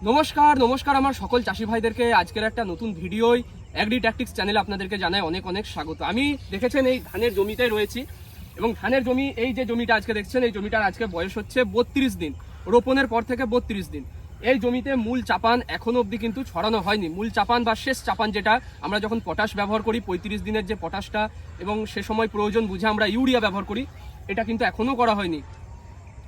নমস্কার নমস্কার আমার সকল চাষি ভাইদেরকে আজকের একটা নতুন ভিডিওয় এগ্রি ট্যাকটিক্স চ্যানেলে আপনাদেরকে জানাই অনেক অনেক স্বাগত। আমি দেখেছেন এই ধানের জমিতে রয়েছি এবং ধানের জমি এই যে জমিটা আজকে দেখছেন এই জমিটার আজকে বয়স হচ্ছে 32 দিন, রোপণের পর থেকে 32 দিন। এই জমিতে মূল চাপান এখনো অবধি কিন্তু ছড়ানো হয়নি। মূল চাপান বা শেষ চাপান যেটা আমরা যখন পটাশ ব্যবহার করি 35 দিনের যে পটাশটা এবং সে সময় প্রয়োজন বুঝে আমরা ইউরিয়া ব্যবহার করি, এটা কিন্তু এখনো করা হয়নি।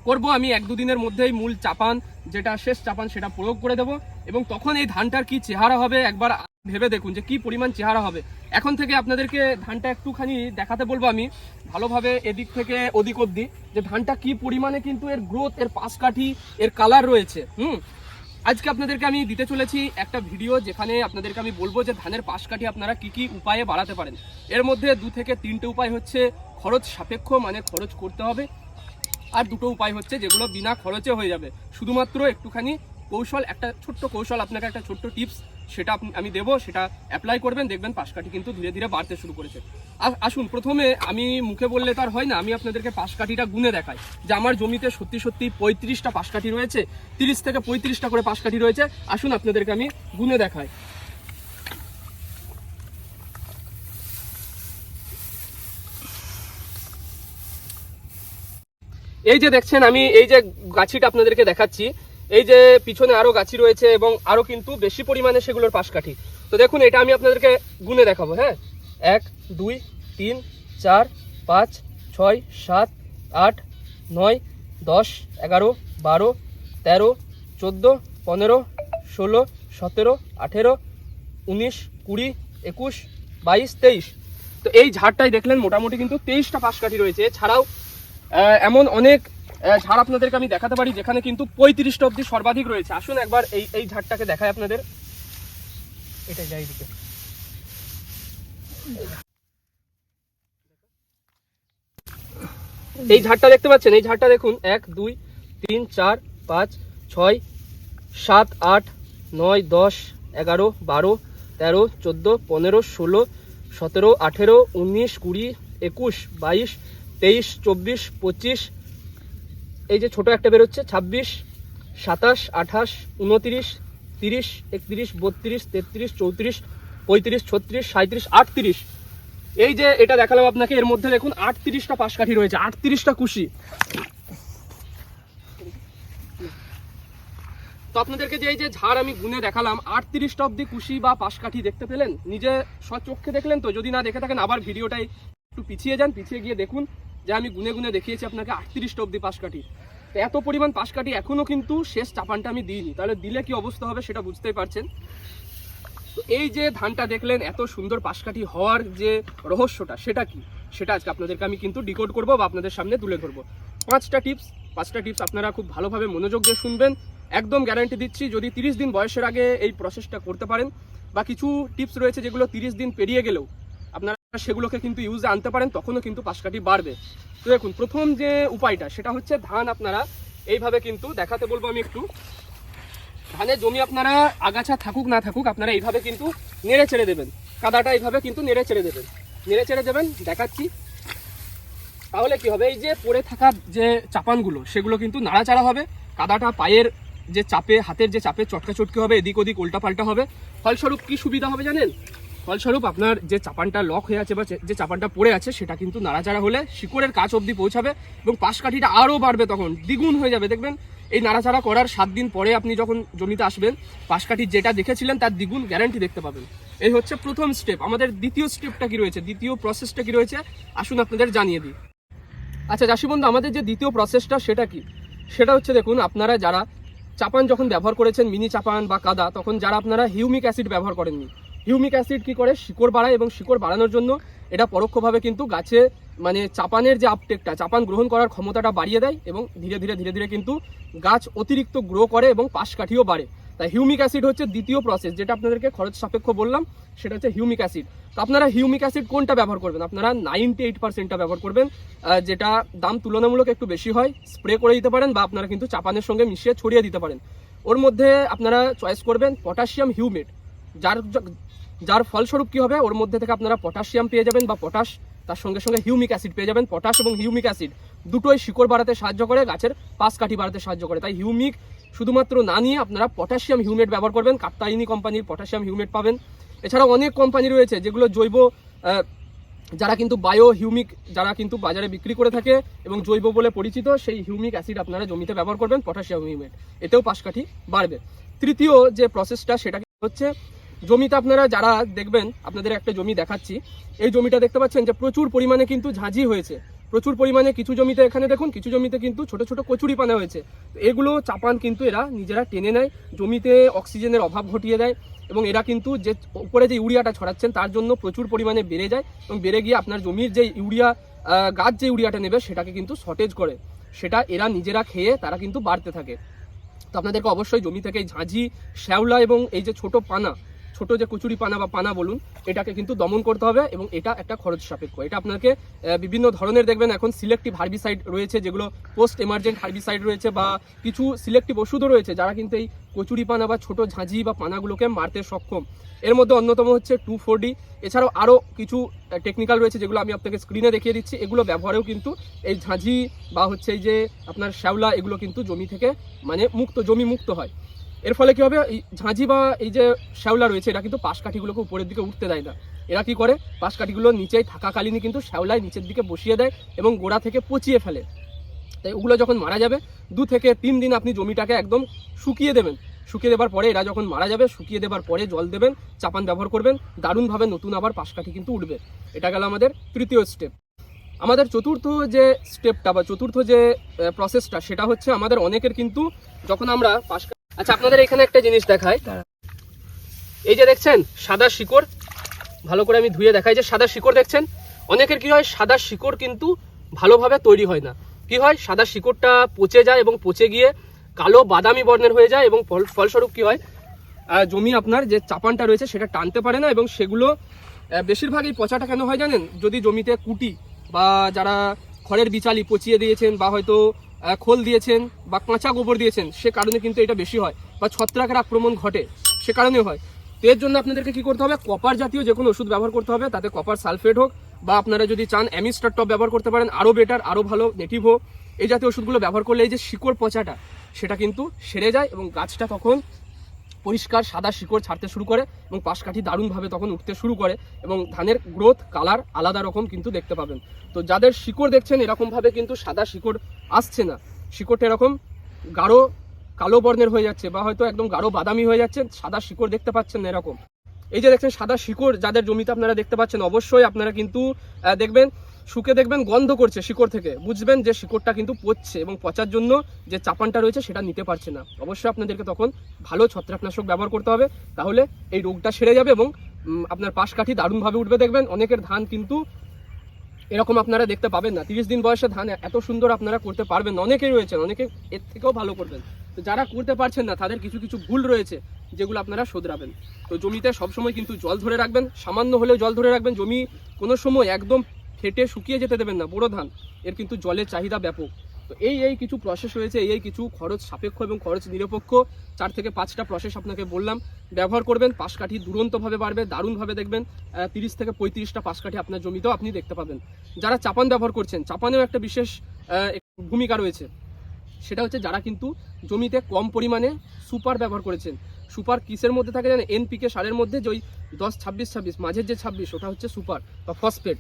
করব আমি 1-2 দিনের মধ্যেই মূল চাপান যেটা শেষ চাপান সেটা প্রয়োগ করে দেব এবং তখন এই ধানটার কি চেহারা হবে একবার ভেবে দেখুন যে কি পরিমাণ চেহারা হবে। এখন থেকে আপনাদেরকে ধানটা একটুখানি দেখাতে বলবো আমি ভালোভাবে এদিক থেকে ওদিক অবধি যে ধানটা কি পরিমাণে কিন্তু এর গ্রোথ, এর পাশকাঠি, এর কালার রয়েছে। আজকে আপনাদেরকে আমি দিতে চলেছি একটা ভিডিও যেখানে আপনাদেরকে আমি বলবো যে ধানের পাশকাঠি আপনারা কি কি উপায়ে বাড়াতে পারেন। এর মধ্যে 2 থেকে 3টে উপায় হচ্ছে খরচ সাপেক্ষ, মানে খরচ করতে হবে, আর 2টো উপায় হচ্ছে যেগুলো বিনা খরচে হয়ে যাবে। শুধুমাত্র একটুখানি কৌশল, একটা ছোট্ট কৌশল, আপনাকে একটা ছোট্ট টিপস সেটা আমি দেবো, সেটা অ্যাপ্লাই করবেন, দেখবেন পাশকাঠি কিন্তু ধীরে ধীরে বাড়তে শুরু করেছে। আসুন প্রথমে আমি মুখে বললে তার হয় না, আমি আপনাদেরকে পাশকাঠিটা গুনে দেখাই যে আমার জমিতে সত্যি সত্যি 35টা পাশকাঠি রয়েছে, 30 থেকে 35টা করে পাশকাঠি রয়েছে। আসুন আপনাদেরকে আমি গুনে দেখাই। এই যে দেখছেন আমি এই যে গাছিটা আপনাদেরকে দেখাচ্ছি, এই যে পিছনে আরো গাছি রয়েছে এবং আরো কিন্তু বেশি পরিমাণে সেগুলোর পাশকাঠি। তো দেখুন এটা আমি আপনাদেরকে গুনে দেখাবো। হ্যাঁ, 1 2 3 4 5 6 7 8 9 10 11 12 13 14 15 16 17 18 19 20 21 22 23। তো এই ঝাড়টাই দেখলেন মোটামুটি কিন্তু 23টা পাশকাঠি রয়েছে। এছাড়াও এমন অনেক ঝাড় আপনাদেরকে আমি দেখাতে পারি যেখানে কিন্তু 35টা অবধি সর্বাধিক রয়েছে। আসুন একবার এই ঝাড়টাকে দেখায় আপনাদের। এটা যাই দিকে, এই ঝাড়টা দেখতে পাচ্ছেন, এই ঝাড়টা দেখুন 1 2 3 4 5 6 7 8 9 10 11 12 13 14 15 16 17 18 19 20 21 22 23 24 25, এই যে ছোট একটা বেরোচ্ছে 26 27 28 29 30 31 32 33 34 35 36 37 38। এই যে এটা দেখালাম আপনাকে, এর মধ্যে দেখুন 38টা পাশকাঠি রয়েছে, 38টা কুশি। তো আপনাদেরকে যে এই যে ঝাড় আমি গুনে দেখালাম 38টা অবধি কুশি বা পাশকাঠি দেখতে পেলেন, নিজে স্বচক্ষে দেখলেন। তো যদি না দেখে থাকেন আবার ভিডিওটাই একটু পিছিয়ে যান, পিছিয়ে গিয়ে দেখুন যে আমি গুনে গুনে দেখিয়েছি আপনাকে 38টা অবধি পাশকাঠি। তো এত পরিমাণ পাশকাঠি এখনো কিন্তু শেষ চাপানটা আমি দিইনি, তাহলে দিলে কি অবস্থা হবে সেটা বুঝতেই পারছেন। তো এই যে ধানটা দেখলেন এত সুন্দর পাশকাঠি হওয়ার যে রহস্যটা সেটা কি, সেটা আজকে আপনাদেরকে আমি কিন্তু ডিকোড করবো বা আপনাদের সামনে তুলে ধরবো। 5টা টিপস আপনারা খুব ভালোভাবে মনোযোগ দিয়ে শুনবেন। একদম গ্যারান্টি দিচ্ছি যদি 30 দিন বয়সের আগে এই প্রসেসটা করতে পারেন, বা কিছু টিপস রয়েছে যেগুলো 30 দিন পেরিয়ে গেলেও আপনারা সেগুলোকে কিন্তু ইউজে আনতে পারেন, তখনও কিন্তু পাশকাঠি বাড়বে। তো দেখুন প্রথম যে উপায়টা সেটা হচ্ছে ধান আপনারা এইভাবে কিন্তু দেখাতে বলবো আমি একটু। ধানের জমি আপনারা আগাছা থাকুক না থাকুক আপনারা এইভাবে কিন্তু নেড়ে ছেড়ে দেবেন, কাদাটা এইভাবে কিন্তু নেড়ে ছেড়ে দেবেন, দেখাচ্ছি। তাহলে কি হবে, এই যে পড়ে থাকা যে চাপানগুলো সেগুলো কিন্তু নাড়াচাড়া হবে, কাদাটা পায়ের যে চাপে, হাতের যে চাপে চটকা চটকি হবে, এদিক ওদিক উল্টা পাল্টা হবে। ফলস্বরূপ কি সুবিধা হবে জানেন, ফলস্বরূপ আপনার যে চাপানটা লক হয়ে আছে বা যে চাপানটা পড়ে আছে সেটা কিন্তু নাড়াচাড়া হলে শিকড়ের কাছ অবধি পৌঁছাবে এবং পাশকাঠিটা আরও বাড়বে, তখন দ্বিগুণ হয়ে যাবে। দেখবেন এই নাড়াচাড়া করার 7 দিন পরে আপনি যখন জমিতে আসবেন পাশকাঠি যেটা দেখেছিলেন তার দ্বিগুণ গ্যারান্টি দেখতে পাবেন। এই হচ্ছে প্রথম স্টেপ। আমাদের দ্বিতীয় স্টেপটা কি রয়েছে, দ্বিতীয় প্রসেসটা কি রয়েছে আসুন আপনাদের জানিয়ে দিই। আচ্ছা চাষি বন্ধু, আমাদের যে দ্বিতীয় প্রসেসটা সেটা কি, সেটা হচ্ছে দেখুন আপনারা যারা চাপান যখন ব্যবহার করেছেন মিনি চাপান বা কাদা, তখন যারা আপনারা হিউমিক অ্যাসিড ব্যবহার করেননি, হিউমিক অ্যাসিড কি করে শিকড় বাড়ায় এবং শিকড় বাড়ানোর জন্য এটা পরোক্ষভাবে কিন্তু গাছে মানে চাপানের যে আপটেকটা, চাপান গ্রহণ করার ক্ষমতাটা বাড়িয়ে দেয় এবং ধীরে ধীরে কিন্তু গাছ অতিরিক্ত গ্রো করে এবং পাশকাঠিও বাড়ে। তাই হিউমিক অ্যাসিড হচ্ছে দ্বিতীয় প্রসেস, যেটা আপনাদেরকে খরচ সাপেক্ষ বললাম, সেটা হচ্ছে হিউমিক অ্যাসিড। তো আপনারা হিউমিক অ্যাসিড কোনটা ব্যবহার করবেন, আপনারা 98%টা ব্যবহার করবেন, যেটা দাম তুলনামূলক একটু বেশি হয়। স্প্রে করে দিতে পারেন বা আপনারা কিন্তু চাপানের সঙ্গে মিশিয়ে ছড়িয়ে দিতে পারেন। ওর মধ্যে আপনারা চয়েস করবেন পটাশিয়াম হিউমেট, যার ফলস্বরূপ কি হবে, ওর মধ্যে থেকে আপনারা পটাশিয়াম পেয়ে যাবেন বা পটাশ, তার সঙ্গে সঙ্গে হিউমিক অ্যাসিড পেয়ে যাবেন। পটাশ এবং হিউমিক অ্যাসিড দুটোই শিকড় বাড়াতে সাহায্য করে, গাছের পাশকাঠি বাড়াতে সাহায্য করে। তাই হিউমিক শুধুমাত্র না নিয়ে আপনারা পটাশিয়াম হিউমেট ব্যবহার করবেন। কাত্তায়নী কোম্পানির পটাশিয়াম হিউমেট পাবেন। এছাড়াও অনেক কোম্পানি রয়েছে যেগুলো জৈব, যারা কিন্তু বায়ো হিউমিক, যারা কিন্তু বাজারে বিক্রি করে থাকে এবং জৈব বলে পরিচিত, সেই হিউমিক অ্যাসিড আপনারা জমিতে ব্যবহার করবেন, পটাশিয়াম হিউমেট, এতেও পাশকাঠি বাড়বে। তৃতীয় যে প্রসেসটা সেটা হচ্ছে, জমিতে আপনারা যারা দেখবেন, আপনাদের একটা জমি দেখাচ্ছি, এই জমিটা দেখতে পাচ্ছেন যে প্রচুর পরিমাণে কিন্তু ঝাঁঝি হয়েছে, প্রচুর পরিমাণে। কিছু জমিতে এখানে দেখুন, কিছু জমিতে কিন্তু ছোট ছোট কচুরি পানা হয়েছে। তো এগুলো চাপান কিন্তু এরা নিজেরা টেনে নেয়, জমিতে অক্সিজেনের অভাব ঘটিয়ে দেয় এবং এরা কিন্তু যে উপরে যে ইউরিয়াটা ছড়াচ্ছেন তার জন্য প্রচুর পরিমাণে বেড়ে যায় এবং বেড়ে গিয়ে আপনার জমির যে ইউরিয়া, গাছ যে ইউরিয়াটা নেবে সেটাকে কিন্তু শর্টেজ করে, সেটা এরা নিজেরা খেয়ে তারা কিন্তু বাড়তে থাকে। তো আপনাদেরকে অবশ্যই জমি থেকে ঝাঁঝি, শ্যাওলা এবং এই যে ছোট পানা, ছোট যে কচুরি পানা বা পানা বলুন, এটাকে কিন্তু দমন করতে হবে এবং এটা একটা খরচ সাপেক্ষ। এটা আপনাকে বিভিন্ন ধরনের দেখবেন এখন সিলেক্টিভ হার্বিসাইড রয়েছে, যেগুলো পোস্ট এমার্জেন্ট হার্বিসাইড রয়েছে, বা কিছু সিলেক্টিভ ওষুধও রয়েছে যারা কিন্তু এই কচুরি পানা বা ছোট ঝাঁঝি বা পানাগুলোকে মারতে সক্ষম। এর মধ্যে অন্যতম হচ্ছে 2,4-D। এছাড়াও আরও কিছু টেকনিক্যাল রয়েছে যেগুলো আমি আপনাকে স্ক্রিনে দেখিয়ে দিচ্ছি। এগুলো ব্যবহারেও কিন্তু এই ঝাঁঝি বা হচ্ছে এই যে আপনার শ্যাওলা, এগুলো কিন্তু জমি থেকে মানে জমি মুক্ত হয়। এর ফলে কি হবে, এই ঝাঁঝি বা এই যে শ্যাওলা রয়েছে এরা কিন্তু পাশকাঠিগুলোকে উপরের দিকে উঠতে দেয় না। এরা কি করে, পাশকাঠিগুলো নিচেই থাকাকালীনই কিন্তু শ্যাওলায় নিচের দিকে বসিয়ে দেয় এবং গোড়া থেকে পচিয়ে ফেলে। তাই ওগুলো যখন মারা যাবে 2 থেকে 3 দিন আপনি জমিটাকে একদম শুকিয়ে দেবেন। শুকিয়ে দেওয়ার পরে এরা যখন মারা যাবে, শুকিয়ে দেওয়ার পরে জল দেবেন, চাপান ব্যবহার করবেন, দারুণভাবে নতুন আবার পাশকাঠি কিন্তু উঠবে। এটা গেল আমাদের তৃতীয় স্টেপ। আমাদের চতুর্থ যে স্টেপটা বা চতুর্থ যে প্রসেসটা সেটা হচ্ছে, আমাদের অনেকের কিন্তু যখন আমরা আচ্ছা আপনাদের এখানে একটা জিনিস দেখায়, এই যে দেখছেন সাদা শিকড়, ভালো করে আমি ধুয়ে দেখাই, যে সাদা শিকড় দেখছেন, অনেকের কি হয়, সাদা শিকড় কিন্তু ভালোভাবে তৈরি হয় না। কি হয়, সাদা শিকড়টা পচে যায় এবং পচে গিয়ে কালো বাদামি বর্ণের হয়ে যায় এবং ফলস্বরূপ কি হয়, জমি আপনার যে চাপানটা রয়েছে সেটা টানতে পারে না এবং সেগুলো বেশিরভাগই পচাটা কেন হয় জানেন, যদি জমিতে কুটি বা যারা খড়ের বিচালি পচিয়ে দিয়েছেন বা হয়তো খোল দিয়েছেন বা কাঁচা গোবর দিয়েছেন, সে কারণে কিন্তু এটা বেশি হয়, বা ছত্রাকের আক্রমণ ঘটে সে কারণে হয়। তো এর জন্য আপনাদেরকে কি করতে হবে, কপার জাতীয় যে কোনো ওষুধ ব্যবহার করতে হবে, তাতে কপার সালফেট হোক বা আপনারা যদি চান অ্যামিস্টার টপ ব্যবহার করতে পারেন, আরও বেটার, আরও ভালো, নেটিভ হোক। এই জাতীয় ওষুধগুলো ব্যবহার করলে এই যে শিকড় পচাটা সেটা কিন্তু সেরে যায় এবং গাছটা তখন পরিষ্কার সাদা শিকড় ছাড়তে শুরু করে এবং পাশকাঠি দারুণভাবে তখন উঠতে শুরু করে এবং ধানের গ্রোথ কালার আলাদা রকম কিন্তু দেখতে পাবেন। তো যাদের শিকড় দেখছেন এরকমভাবে কিন্তু সাদা শিকড় আসছে না, শিকড়টা এরকম গাঢ় কালো বর্ণের হয়ে যাচ্ছে বা হয়তো একদম গাঢ় বাদামি হয়ে যাচ্ছে, সাদা শিকড় দেখতে পাচ্ছেন না এরকম, এই যে দেখছেন সাদা শিকড় যাদের জমিতে আপনারা দেখতে পাচ্ছেন, অবশ্যই আপনারা কিন্তু দেখবেন শুকে দেখবেন গন্ধ করছে শিকড় থেকে, বুঝবেন যে শিকড়টা কিন্তু পচছে এবং পচার জন্য যে চাপানটা রয়েছে সেটা নিতে পারছে না। অবশ্যই আপনাদেরকে তখন ভালো ছত্রাকনাশক ব্যবহার করতে হবে, তাহলে এই রোগটা সেরে যাবে এবং আপনার পাশকাঠি দারুণভাবে উঠবে। দেখবেন অনেকের ধান কিন্তু এরকম আপনারা দেখতে পাবেন না, 30 দিন বয়সে ধান এত সুন্দর আপনারা করতে পারবেন না, অনেকেই রয়েছেন, অনেকে এর থেকেও ভালো করবেন। তো যারা করতে পারছেন না তাদের কিছু কিছু ভুল রয়েছে যেগুলো আপনারা শোধরাবেন। তো জমিতে সবসময় কিন্তু জল ধরে রাখবেন, সামান্য হলেও জল ধরে রাখবেন, জমি কোনো সময় একদম ফেটে শুকিয়ে যেতে দেবেন না। বড় ধান এর কিন্তু জলের চাহিদা ব্যাপক। তো এই কিছু প্রসেস রয়েছে, এই কিছু খরচ সাপেক্ষ এবং খরচ নিরপেক্ষ 4 থেকে 5টা প্রসেস আপনাকে বললাম, ব্যবহার করবেন, পাশকাঠি দুরন্তভাবে বাড়বে, দারুণভাবে দেখবেন 30 থেকে 35টা পাশকাঠি আপনার জমিতেও আপনি দেখতে পাবেন। যারা চাপান ব্যবহার করছেন, চাপানেও একটা বিশেষ ভূমিকা রয়েছে, সেটা হচ্ছে যারা কিন্তু জমিতে কম পরিমাণে সুপার ব্যবহার করেছেন। সুপার কিসের মধ্যে থাকে জানেন, এনপিকে সারের মধ্যে যে ওই 10-26-26 মাঝের যে 26 ওটা হচ্ছে সুপার বা ফসফেট।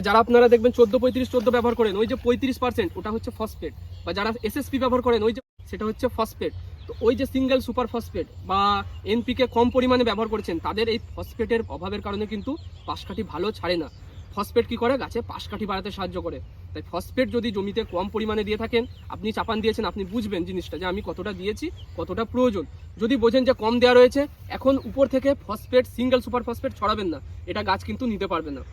যারা আপনারা দেখবেন 14-35-14 ব্যবহার করেন, ওই যে 35% ওটা হচ্ছে ফসফেট, বা যারা এসএসপি ব্যবহার করেন ওই যে সেটা হচ্ছে ফসফেট। তো ওই যে সিঙ্গেল সুপার ফসফেট বা এনপিকে কম পরিমাণে ব্যবহার করেছেন, তাদের এই ফসফেটের অভাবের কারণে কিন্তু পাশকাঠি ভালো ছাড়ে না। ফসফেট কি করে, গাছে পাশকাঠি বাড়াতে সাহায্য করে। তাই ফসফেট যদি জমিতে কম পরিমাণে দিয়ে থাকেন, আপনি চাপান দিয়েছেন, আপনি বুঝবেন জিনিসটা যে আমি কতটা দিয়েছি, কতটা প্রয়োজন। যদি বোঝেন যে কম দেওয়া রয়েছে, এখন উপর থেকে ফসফেট সিঙ্গেল সুপার ফসফেট ছড়াবেন না, এটা গাছ কিন্তু নিতে পারবে না।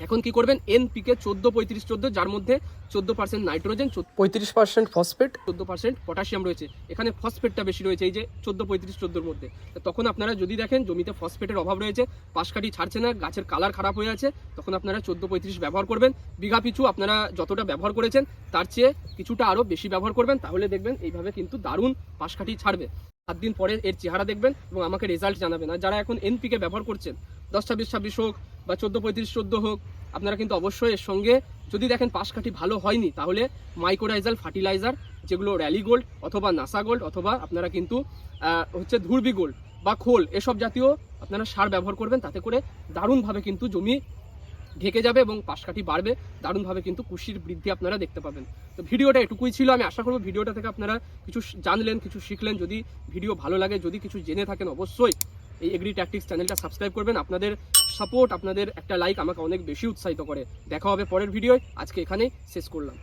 এখন কি করবেন, এনপিকে 14-35-14, যার মধ্যে 14% নাইট্রোজেন, 35% ফসফেট, 14% পটাশিয়াম রয়েছে। এখানে ফসফেটটা বেশি রয়েছে এই যে 14-35-14 মধ্যে। তখন আপনারা যদি দেখেন জমিতে ফসফেটের অভাব রয়েছে, পাশকাঠি ছাড়ছে না, গাছের কালার খারাপ হয়ে আছে, তখন আপনারা 14-35 ব্যবহার করবেন। বিঘা পিছু আপনারা যতটা ব্যবহার করেছেন তার চেয়ে কিছুটা আরও বেশি ব্যবহার করবেন, তাহলে দেখবেন এইভাবে কিন্তু দারুণ পাশকাঠি ছাড়বে। 7 দিন পরে এর চেহারা দেখবেন এবং আমাকে রেজাল্ট জানাবেন। আর যারা এখন এনপিকে ব্যবহার করছেন, 10-26-26 হোক বা 14-35-14 হোক, আপনারা কিন্তু অবশ্যই এর সঙ্গে যদি দেখেন পাশকাঠি ভালো হয়নি, তাহলে মাইক্রোরাইজাল ফার্টিলাইজার যেগুলো র্যালি গোল্ড অথবা নাসা গোল্ড অথবা আপনারা কিন্তু হচ্ছে ধুরবি গোল্ড বা খোল এসব জাতীয় আপনারা সার ব্যবহার করবেন। তাতে করে দারুণভাবে কিন্তু জমি ঢেকে যাবে এবং পাশকাঠি বাড়বে, দারুণভাবে কিন্তু কুশির বৃদ্ধি আপনারা দেখতে পাবেন। তো ভিডিওটা এটুকুই ছিল। আমি আশা করবো ভিডিওটা থেকে আপনারা কিছু জানলেন, কিছু শিখলেন। যদি ভিডিও ভালো লাগে, যদি কিছু জেনে থাকেন, অবশ্যই এই এগ্রি ট্যাকটিক্স চ্যানেলটা সাবস্ক্রাইব করবেন। আপনাদের সাপোর্ট, আপনাদের একটা লাইক আমাকে অনেক বেশি উৎসাহিত করে। দেখা হবে পরের ভিডিওয়। আজকে এখানেই শেষ করলাম।